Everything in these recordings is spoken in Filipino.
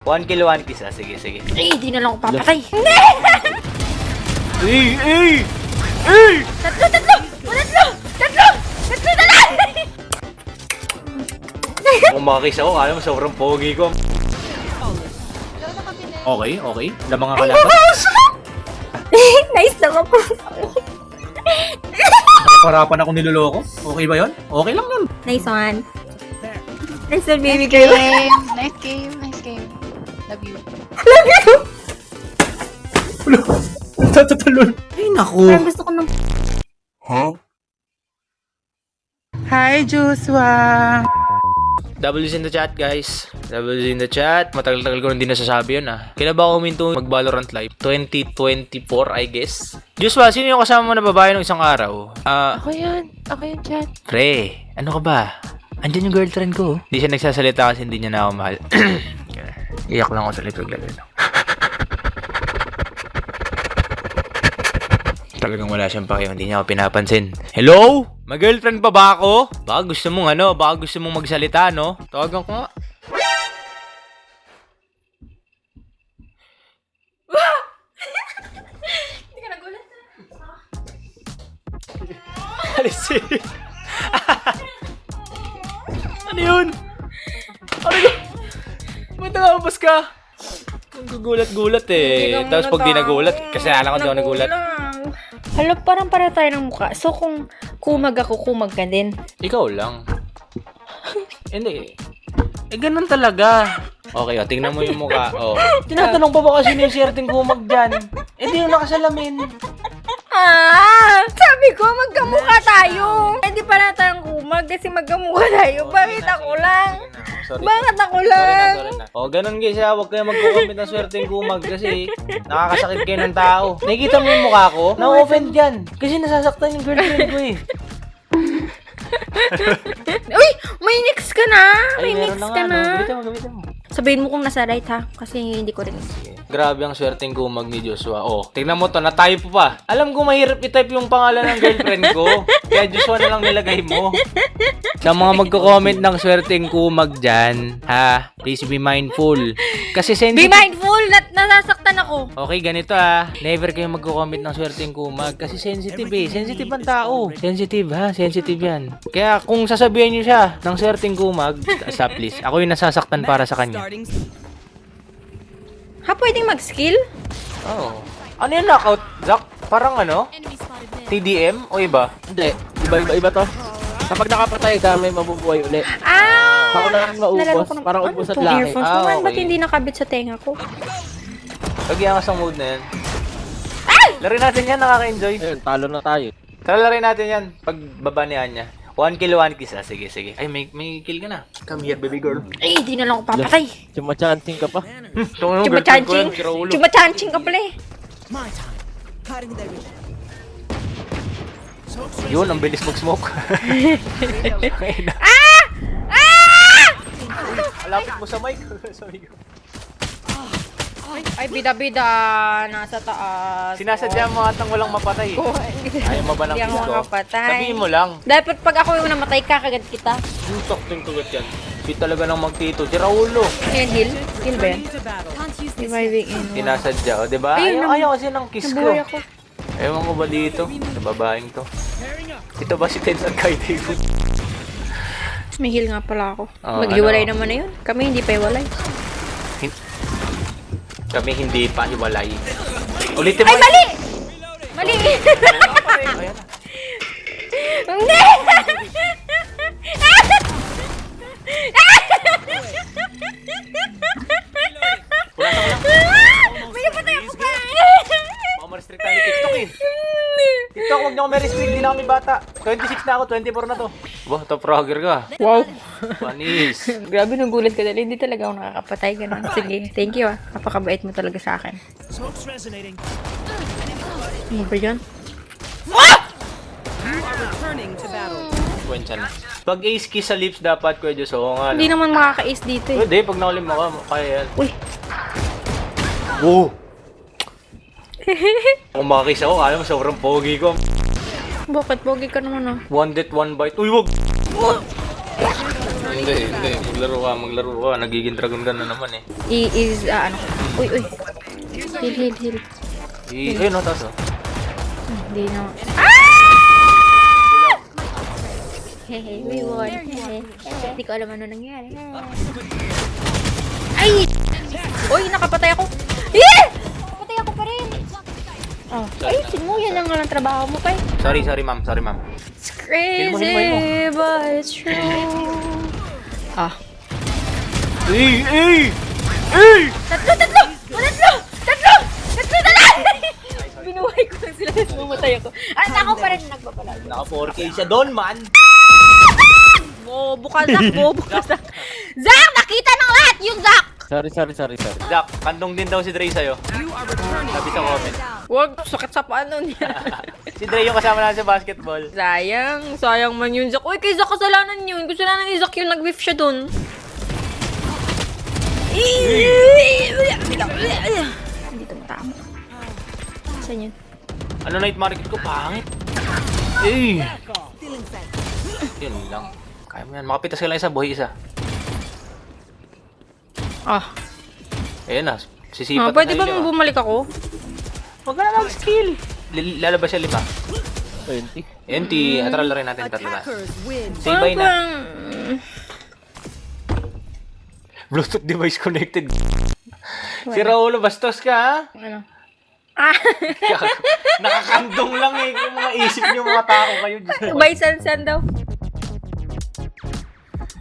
1 kill, 1 kiss. Ah, sige, sige. Eh, di na lang ako papatay. Hindi! Tatlo na lang! Kung makakiss ako, alam mo, sobrang pogi ko. Okay, okay. Wala mga kalaban. Nice lang ako. Parapan ako niloloko. Okay ba yun? Okay lang yun. Nice one. Nice one, baby Nice girl. game. Nice game. Nice game. Love you. Tatalon. Ay, naku. Parang gusto ko ng... Hi, Joshua! W's in the chat, guys. W's in the chat. Matagal-tagal ko rin din nasasabi yun, ah. Kailan ba ako huminto mag-Valorant Live? 2024, I guess. Joshua, sino yung kasama mo na babae nung isang araw? Ako yan, chat. Pre, ano ka ba? Andyan yung girlfriend ko. Hindi siya nagsasalita kasi hindi niya na ako mahal. Iyak lang ako sa litog lang. Talagang wala siyang pakiyo, hindi niya ako pinapansin. Hello? May girlfriend pa ba ako? Baka gusto mong baka gusto mong magsalita, no? Tawagan ko nga. Hindi ka nagulat. Alisin. Ano yun? Ano yun? Ba't nakabas ka? Ang gugulat-gulat eh. Tapos pag di nagulat, kasi alam ko di ako nagulat. Hala, parang para tayo ng mukha. So, kung kumag ako, kumag ka din. Ikaw lang. Hindi. Eh, ganun talaga. Okay, tingnan mo yung mukha. Tinatanong pa ba kasi yung swerteng kumag dyan? Eh, di yung nakasalamin. Sabi ko, magkamukha tayo. Hindi pala tayong kumag kasi magkamukha tayo. Bakit ako lang? Bakit ako lang? Ganun guys ha. Huwag kayo magkukomment ng swerteng kumag kasi nakakasakit kayo ng tao. Nakikita mo yung mukha ko? Na-offend yan. Kasi nasasaktan yung girlfriend ko eh. Uy! May next ka na! May Ay, meron next na ka nga, na. no? Gamitin mo. Sabihin mo kung nasa right ha. Kasi hindi ko rin. Grabe ang swerteng kumag ni Joshua. Tingnan mo to, na-type pa. Alam ko mahirap i-type yung pangalan ng girlfriend ko. Kaya Joshua na lang nilagay mo. Sa mga magko-comment ng swerteng kumag dyan, ha? Please be mindful. Kasi Be sensitive. mindful! Nasasaktan ako. Okay, ganito ha. Never kayo magko-comment ng swerteng kumag. Kasi sensitive eh. Sensitive ang tao. Sensitive ha. Sensitive yan. Kaya kung sasabihin niyo siya ng swerteng kumag, stop please. Ako yung nasasaktan para sa kanya. Ha, pwedeng mag-skill? Oo. Ano yung knockout, Zach? Parang TDM o iba? Hindi. Iba to. Kapag nakapatay ka, may mabubuhay uli. Ako na ang Nalaro maubos. ko ng- Parang ano ubos at tong laki. earphones ko man? Ba't okay. hindi nakabit sa tenga ko? Lagyan ka sa mood na yan. Larin natin yan, nakaka-enjoy. Ayun, talo na tayo. Tara, larin natin yan. Pagbaba ni Anya. 1 kill, 1 kiss. Ah, sige, sige. Ay, may kill ka na. Come here, baby girl. Eh, di na lang ako papatay. Chumachancing ka pa. Chumachancing. Chumachancing ka pala eh. Yun, ang bilis mag-smoke. Alapit mo sa mic. Sorry. Ay, bida-bida. Nasa taas. Sinasadya mo atang walang mapatay. Ayaw mo ba ng Hindi ako kiss ko? makapatay. Sabihin mo lang. Dapat pag ako yung namatay, kakagat kita. Yung sakting tugat yan. Di talaga nang magtito. Si Raulo. Ayan, heal. Heal ba yan? Reviving in. Sinasadya. O, diba? Ayun, Ayaw kasi ng kiss ko. Nabuhay ako. Ewan ko ba dito? Sa babaeng to. Ito ba si Tens at Kai David? May heal nga pala ako. Oh, Maghiwalay ano? naman na yun. Kami hindi pa hiwalay. Kami hindi pa hiwalay. Ulitin mo. Ay, mali! Mali! Ayan. Hindi! May napatay ako pa! Baka ma-restrict tayo ni TikTok eh. TikTok, huwag niyo ako ma-restrict. Di na kami bata. 26 na ako, 24 na to. Bah, top frogger ka. Wow! Panis. Grabe, nagulat ka dahil hindi talaga ako nakakapatay. Ganun. Sige, thank you ah. Napakabait mo talaga sa akin. Ano ba yan? Kwensya na. Pag ace kiss sa lips dapat, Kuya Diyos. Oo nga. Hindi naman makaka-ace dito eh. Pwede, pag nakulim mo ka, kaya yan. Uy! Oo! Kung makakiss ako, alam mo, sobrang pogi ko. Bakit? Pogi ka naman ah. One death, one bite. Uy, wag! Hindi. Maglaro ka. Nagiging dragon gun na naman eh. Ano? Uy. Heal. Ayun, no, taas oh. Hindi na. Hehe, we won. Hindi ko alam ano nangyari. Ay! Uy, nakapatay ako. Nakapatay ako pa rin. Oh, ayusin mo. Yan lang nga lang trabaho mo pa eh. Sorry, ma'am. It's crazy, but it's true. Tatlo! Binuhay ko lang sila tapos bumatay ako. At ako pa rin nagbabalaga. Naka 4K siya doon, man. Bobo ka, Zach. Zach, nakita ng lahat yung Zach! Sorry. Jack, kandong din daw si Dre sa'yo. Sabi sa comment. Wag, sakit sa paano niya. Si Dre yung kasama natin sa basketball. Sayang man yun, Zach. Uy, kay Zach kasalanan yun. Kasalanan ni Zach yun, nag-whiff siya dun. Hindi ito matama. Saan yun? Ano night market ko? Pangit. Yun lang. Kaya mo yan. Makapitas ka lang isa, buhay isa. Ayan na. Sisipat Pwede na ba sa'yo. bumalik ako? Huwag ka na mag-skill. Lalabas siya 5. 20. NT, atral na rin natin 3 na. Say bye na. Bluetooth device connected. Si Raulo, bastos ka ha? Ano? Nakakandong lang eh. Yung mga isip niyo mga tao kayo. Bye, San daw.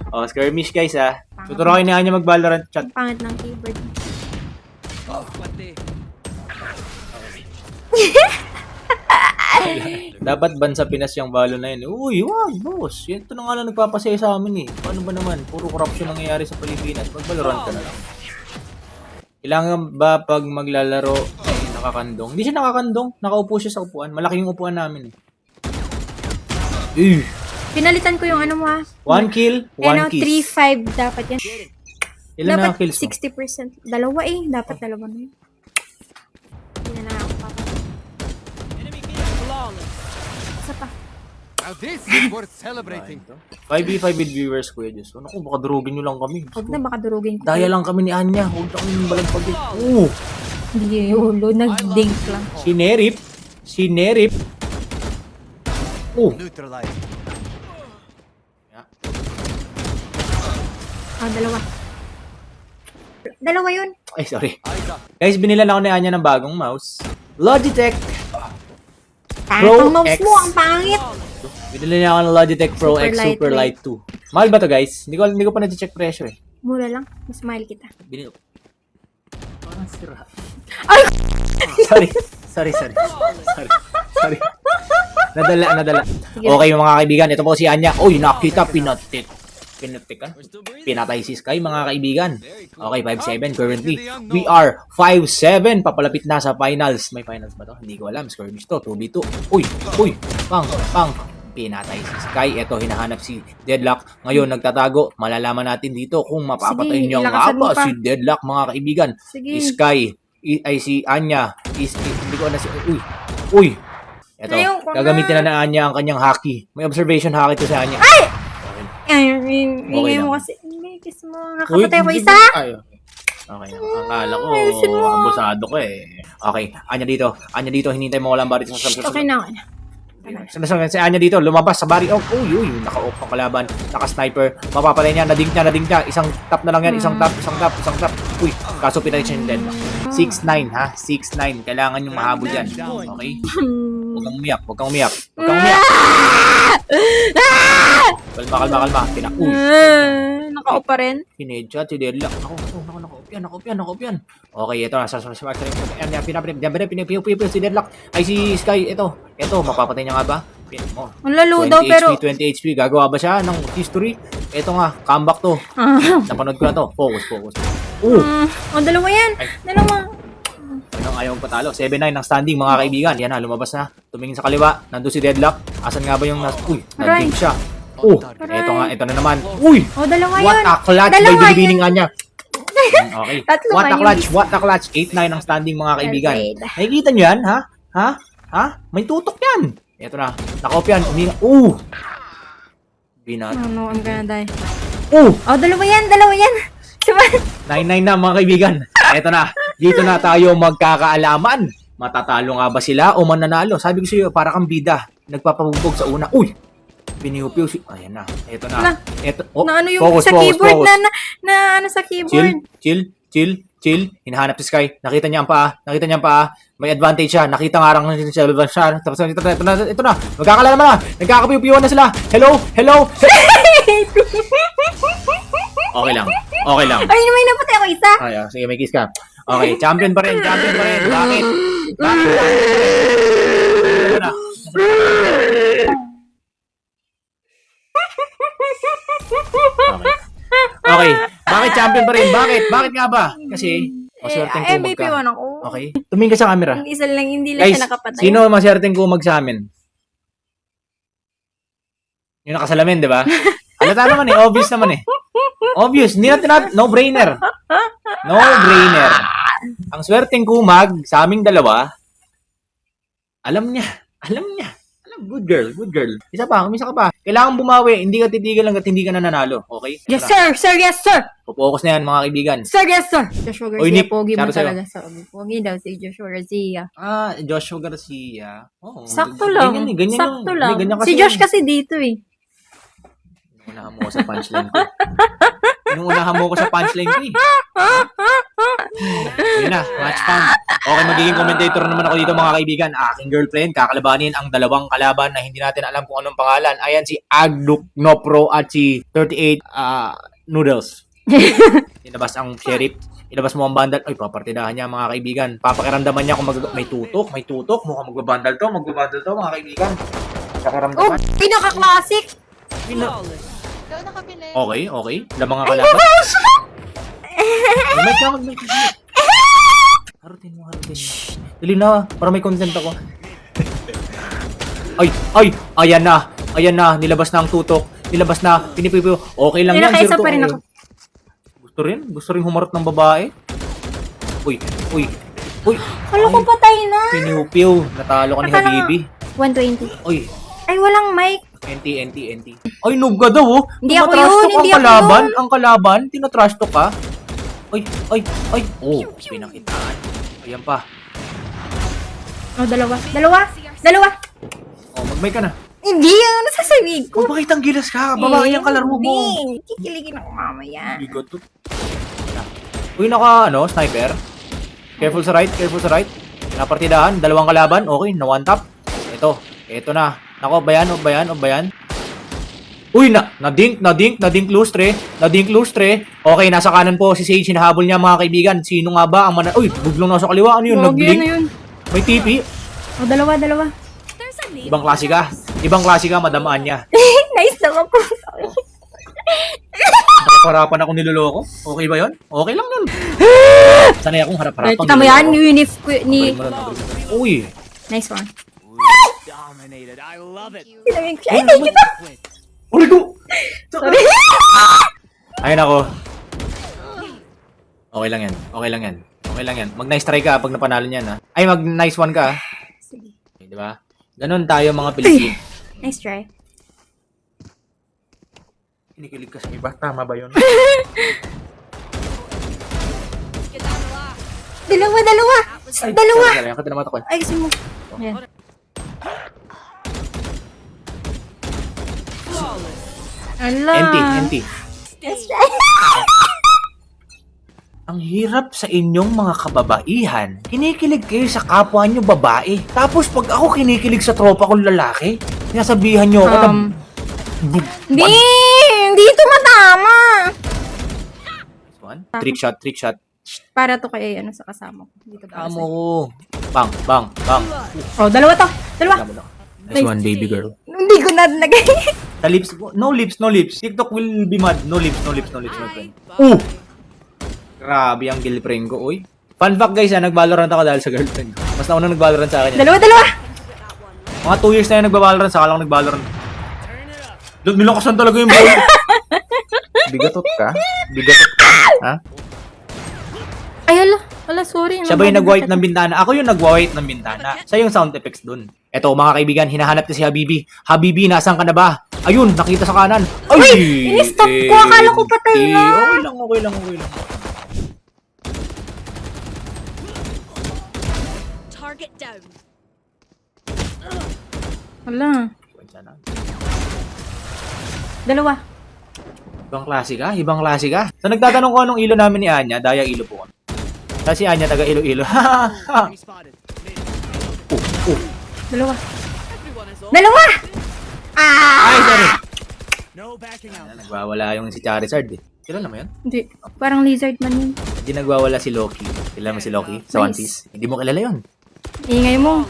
Oh, skirmish guys ha. Tuturukin na niya mag-Valorant chat. Pangit ng keyboard. Dapat ban sa Pinas yung Valo na yun. Uy, wag, boss. Yan ito na nga lang nagpapasaya sa amin eh. Paano ba naman? Puro corruption nangyayari sa Pilipinas. Mag-Valorant ka na lang. Kailangan ba pag maglalaro nakakandong? Hindi siya nakakandong. Nakaupo siya sa upuan. Malaki yung upuan namin eh. Pinalitan ko yung ano mo ha. 1 kill, 1 kiss. 3-5 dapat yan. Ilan na Dapat kills mo? 60%. Dalawa eh. Dapat dalawa na yun. Hindi na lang ako papa. Isa pa. Now this is worth celebrating. 5v5 with viewers, Kuya Diyos. Ano kung baka durugin nyo lang kami. Huwag na baka durugin ko. Daya lang kami ni Anya. Huwag na kami balagpag. Hindi yolo. Nag-dink lang. Sinerip. Neutralize. Dalawa yun. Ay, sorry. Guys, binila lang ako ni Anya ng bagong mouse. Logitech. Pro Ang mouse X. mo, ang pangit. Binila niya ako ng Logitech Pro Super X Super lightweight. Light 2. Mahal ba to guys? Hindi ko pa na-check presyo eh. Mura lang. Mas mahal kita. Binil. Parang sira. Ay! Sorry. Nadala. Okay mga kaibigan, ito po si Anya. Uy, nakita, pinatay si Sky mga kaibigan. Okay, 5-7 currently. We are 5-7. Papalapit na sa finals. May finals ba to? Hindi ko alam. Skirmish to. 2v2. Uy. Pang. Pinatay si Sky. Ito, hinahanap si Deadlock. Ngayon, nagtatago. Malalaman natin dito kung mapapatay Sige, niyo nga ilakasan mo ba pa. si Deadlock mga kaibigan. Sige. Sky. Ay si Anya. Hindi ko na si... Uy. Ito, Ayoko na. gagamitin na Anya ang kanyang hockey. May observation hockey to sa Anya. Ay, ingay mo lang. kasi. Ingay, kiss mo. Nakapatay ko isa. Ay, okay. Akala ko, Ayusin mo. abusado ko eh. Okay, Anya dito, hinintay mo walang bari sa Okay na. Si Anya dito, lumabas sa bari. Uy, naka-off ang kalaban. Naka-sniper. Mapapalay niya, nadink niya. Isang tap na lang yan, isang tap. Uy, kaso pinay siya yung dead. 6-9 ha, 6-9. Kailangan yung mahabol yan. Okay? Huwag kang umiyak. Kalma. Uy. Nakao pa rin. Hinedshot si Deadlock. Nakopyan. Okay, ito na. Pinapiyo si Deadlock. Ay, si Sky. Ito, mapapatay niya nga ba? Ang lalo daw pero... 20 HP. Gagawa ba siya ng history? Ito nga, comeback to. Napanood ko na to. Focus. Dalawa yan. Dalawa. Anong ayaw patalo? 7-9 ang standing mga kaibigan. Yan na, lumabas na. Tumingin sa kaliwa. Nandun si Deadlock. Asan nga ba yung Uy, nandun siya. Ito na naman. Uy! Dalawa What yun. a clutch by Dalawa binibining yun. Anya. Okay. Tatlo What man a clutch. 8-9 ang standing mga kaibigan. Agreed. Nakikita nyo yan, ha? May tutok yan. Ito na. Nakopyan. Binat. No, I'm gonna die. Oh! Oh, dalawa yan. Suma. 9-9 na mga kaibigan. Eto na. Dito na tayo magkakaalaman. Matatalo nga ba sila o mananalo? Sabi ko sa iyo, para kang bida. Nagpapabugbog sa una. Uy! Piniupiw si... Ayan na. Eto na. Na. Eto. Oh, Na ano yung focus, sa focus, keyboard focus. na ano sa keyboard. Chill. Hinahanap si Sky. Nakita niya ang paa. May advantage siya. Nakita nga lang siya. Tapos ito na. Magkakalala na. Nagkakapiw-piwan na sila. Hello. Okay lang. Ay, may napatay ako isa. Ay, sige, may kiss ka. Okay, champion pa rin. Bakit? Ito na. Okay. Bakit champion pa rin? Bakit nga ba? Kasi, maswerteng kumag MVP ka. 1 ako. Okay. Tumingin ka sa camera. Hindi lang Guys, siya nakapatay. sino maswerteng kumag sa amin? Yung nakasalamin, di ba? Halata naman obvious naman Obvious, hindi natin no-brainer. No-brainer. Ang swerteng kumag sa aming dalawa, alam niya. Good girl. Isa ka pa. Kailangan bumawi, hindi ka titigil hanggat hindi ka nananalo. Okay? Yes, sir. Yes, sir. Focus na yan, mga kaibigan. Sir, yes, sir. Joshua Garcia, Oy, Nick, pogi mo sabi sa'yo. talaga sa pogi daw si Joshua Garcia. Joshua Garcia. Oh, Sakto lang. Ganyan Sakto yung- lang. ganyan Si Josh kasi dito eh. Unahan mo ko sa punchline ko. Inuunahan mo ko sa punchline ko eh. Yun na, match fun. Okay, magiging commentator naman ako dito mga kaibigan. Aking girlfriend, kakalabanin ang dalawang kalaban na hindi natin alam kung anong pangalan. Ayan si Agduk Nopro at si 38 Noodles. Inabas ang sheriff. Ilabas mo ang bandal. Ay, papartidahan niya mga kaibigan. Papakiramdaman niya kung may tutok. Mukhang magbabandal to mga kaibigan. Oh, Pakiramdaman. pinaka-classic. Ikaw nakabili. Okay. Ilang mga kalaban. May ka, mag-mic. Harutin mo. Dali na, para may content ako. Ayan na, nilabas na ang tutok. Nilabas na, pinipipiw. Okay lang yan, Pinakaisa sir. pa rin ako. Gusto rin humarot ng babae. Uy. Kala ko patay na. Pinipiw. Natalo ka ni Akala Habibi. 120. Uy, Ay, walang mic. NT. Ay, noob ka daw, oh. Hindi ako Tumatrash yun, talk hindi ang ako kalaban. yun. Ang kalaban, tinatrash talk ka. Ay. Oh, pinakitaan. Ayan pa. Oh, dalawa. Oh, mag-mic ka na. Hindi, ano sasabihin ko? Kung bakit ang gilas ka? Babae ang kalaro mo. Hindi, kikiligin ako mamaya. Bigot to. Uy, sniper. Careful sa right. Napartidahan, dalawang kalaban. Okay, na one tap. Ito na. Nako, bayan. Uy, na-dink lustre. Okay, nasa kanan po si Sage, hinahabol niya mga kaibigan. Sino nga ba ang Uy, buglong nasa kaliwa. Ano yun? Nag-blink? yun. May TP. Oh, dalawa. Ibang klase ka, madamaan niya. Nice naman po. Harap-harapan ako niloloko. Okay ba yun? Okay lang nun. Sanay akong harap-harapan. Kita mo yan, unif ni... Uy. Nice one. Dominated. I love it. Sinabing ko siya. Ay, thank you to. Uli ko! Ayun ako. Okay lang yan. Mag-nice try ka pag napanalo niyan, ha? Ay, mag-nice one ka, ha? Sige. Okay, di ba? Ganon tayo mga Pilipino. Nice try. Kinikilig ka sa iba. Tama ba yun? Dalawa. Sorry, ako tinamata ko. Ay, gusto mo. Yan. Ala. NT. Nice try. Ang hirap sa inyong mga kababaihan. Kinikilig kayo sa kapwa nyo babae. Tapos pag ako kinikilig sa tropa kong lalaki, sinasabihan nyo ako na... Hindi ito matama. Trick shot. Para to kay sa kasama ko. Dito ba? Amo ko. Bang. Oh, dalawa to. Nice one, baby girl. Hindi ko na nagay. Sa lips, no lips. TikTok will be mad. No lips, my friend. Grabe ang girlfriend ko, uy. Fun fact guys, nag-Valorant ako dahil sa girlfriend ko. Mas naunang nag-Valorant sa akin yan. Dalawa. Mga 2 years na yun nag-Valorant, saka lang nag-Valorant. Doon, nilakasan talaga yung ball. Bigatot ka? Ha? Ay, ala, sorry. Siya ba yung nag-white ng bintana? Ako yung nag-white ng bintana. Siya yung sound effects dun. Eto mga kaibigan, hinahanap ko si Habibi. Habibi, nasaan ka na ba? Ayun, nakita sa kanan. Ay! Uy! In-stop ko. Akala ko patay na. Okay lang, okay lang, okay lang. Target down. Wala. Kwensa na. Dalawa. Ibang klase ka? Ibang klase ka? So nagtatanong ko anong ilo namin ni Anya, daya ilo po kami. Tapos si Anya taga Iloilo. Enemy spotted. Mid. Dalawa. Everyone is on. Dalawa! Ah! Ay, sorry. No backing out. Nagwawala yung si Charizard eh. Kilala mo yan? Hindi. Parang lizard man yun. Hindi nagwawala si Loki. Kilala mo si Loki? Sa One Nice. Piece? Hindi mo kilala yun. Ingay mo.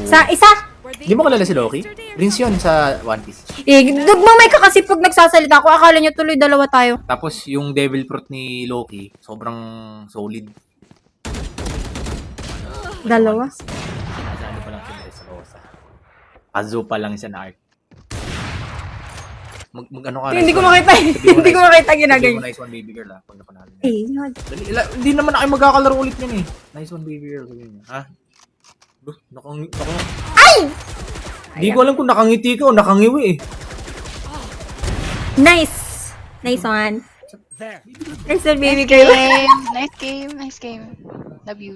Sa isa! Hindi mo kilala si Loki? Prince yun sa One Piece. Nagmamay ka kasi pag nagsasalita ko. Akala niyo tuloy dalawa tayo. Tapos yung Devil Fruit ni Loki, sobrang solid. Dalawa? Sinasali pa lang si Dressrosa. Azo pa lang siya na art. Mag-ano ka? Hindi nice ko one. makita. Sabihin mo Hindi ko nice- makita sabihin mo ginagawa. nice one baby girl pag napanalo niya. Eh, yun. Hindi naman na kayo magkakalaro ulit yun eh. Nice one baby girl. Sabihin niya. Ha? Ay! Hindi ko alam kung nakangiti ka o nakangiwi eh. Nice! Nice one. There. Nice one, baby Nice girl. game. Nice game. Nice game. Love you.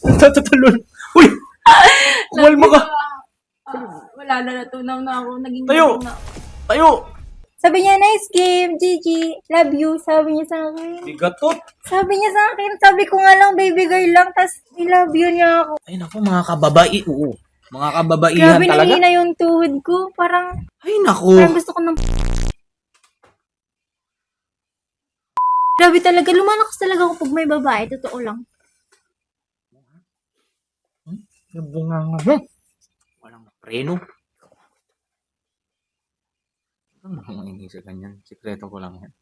Nagtatatalon. Uy! Kumalma ka. Wala na, natunaw na ako. Naging Tayo! na. Tayo! Sabi niya, nice game, GG. Love you. Sabi niya sa akin. Bigatot. Sabi niya sa akin. Sabi ko nga lang, baby girl lang. Tas, I-love you niya ako. Ay naku, mga kababai. Oo. Mga kababaihan Grabe, talaga. nangina yung tuhod ko. Parang Ay naku. gusto ko ng... Grabe talaga. Lumalakas talaga ako pag may babae. Totoo lang. Yung bunga nga. Walang preno. Ano nang inisip ganyan? Sikreto ko lang yan.